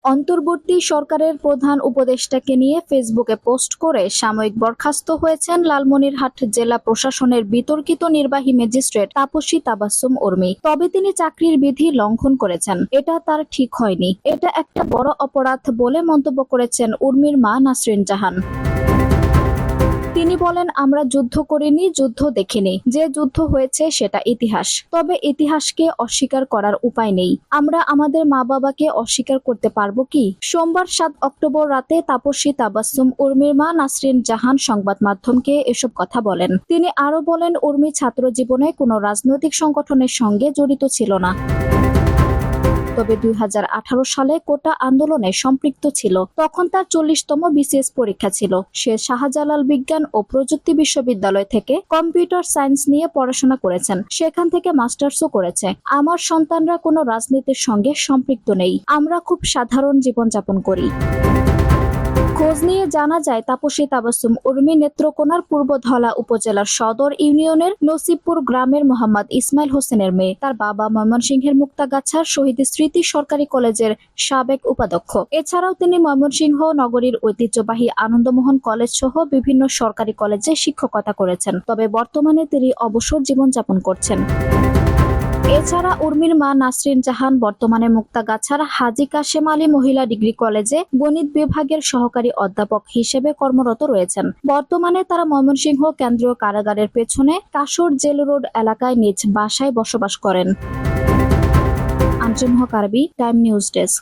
অন্তর্বর্তী সরকারের প্রধান উপদেষ্টাকে নিয়ে ফেসবুকে পোস্ট করে সাময়িক বরখাস্ত হয়েছেন লালমনিরহাট জেলা প্রশাসনের বিতর্কিত নির্বাহী ম্যাজিস্ট্রেট তাপসী তাবাসসুম উর্মি। তবে তিনি চাকরির বিধি লঙ্ঘন করেছেন, এটা তার ঠিক হয়নি, এটা একটা বড় অপরাধ বলে মন্তব্য করেছেন উর্মির মা নাসরিন জাহান। তিনি বলেন, আমরা যুদ্ধ করিনি, যুদ্ধ দেখিনি, যে যুদ্ধ হয়েছে সেটা ইতিহাস। তবে ইতিহাসকে অস্বীকার করার উপায় নেই। আমরা আমাদের মা বাবাকে অস্বীকার করতে পারবো কি? সোমবার 7 অক্টোবর রাতে তাপসী তাবাসসুম উর্মির মা নাসরিন জাহান সংবাদ মাধ্যমকে এসব কথা বলেন। তিনি আরো বলেন, উর্মি ছাত্র জীবনে কোনো রাজনৈতিক সংগঠনের সঙ্গে জড়িত ছিল না। তবে 2018 সালে কোটা আন্দোলনে সম্পৃক্ত ছিল। তখন তার 40তম বিসিএস পরীক্ষা ছিল। সে শাহজালাল বিজ্ঞান ও প্রযুক্তি বিশ্ববিদ্যালয় থেকে কম্পিউটার সায়েন্স নিয়ে পড়াশোনা করেছেন। সেখান থেকে মাস্টার্সও করেছে। আমার সন্তানরা কোনো রাজনীতির সঙ্গে সম্পৃক্ত নেই। আমরা খুব সাধারণ জীবনযাপন করি। খোঁজ নিয়ে জানা যায়, তাপসী তাবাসসুম উর্মি নেত্রকোনার পূর্ব ধলা উপজেলার সদর ইউনিয়নের নসিবপুর গ্রামের মোহাম্মদ ইসমাইল হোসেনের মেয়ে। তার বাবা ময়মনসিংহের মুক্তাগাছার শহীদ স্মৃতি সরকারি কলেজের সাবেক উপাধ্যক্ষ। এছাড়াও তিনি ময়মনসিংহ নগরীর ঐতিহ্যবাহী আনন্দমোহন কলেজ সহ বিভিন্ন সরকারি কলেজে শিক্ষকতা করেছেন। তবে বর্তমানে তিনি অবসর জীবনযাপন করছেন। এছাড়া উর্মির মা নাসরিন জাহান বর্তমানে মুক্তাগাছার হাজী কাশেম আলী মহিলা ডিগ্রি কলেজে গণিত বিভাগের সহকারী অধ্যাপক হিসেবে কর্মরত রয়েছেন। বর্তমানে তারা ময়মনসিংহ কেন্দ্রীয় কারাগারের পেছনে কাসর জেল রোড এলাকায় নিজ বাসায় বসবাস করেন। আঞ্জুম হক আরবি, টাইম নিউজ ডেস্ক।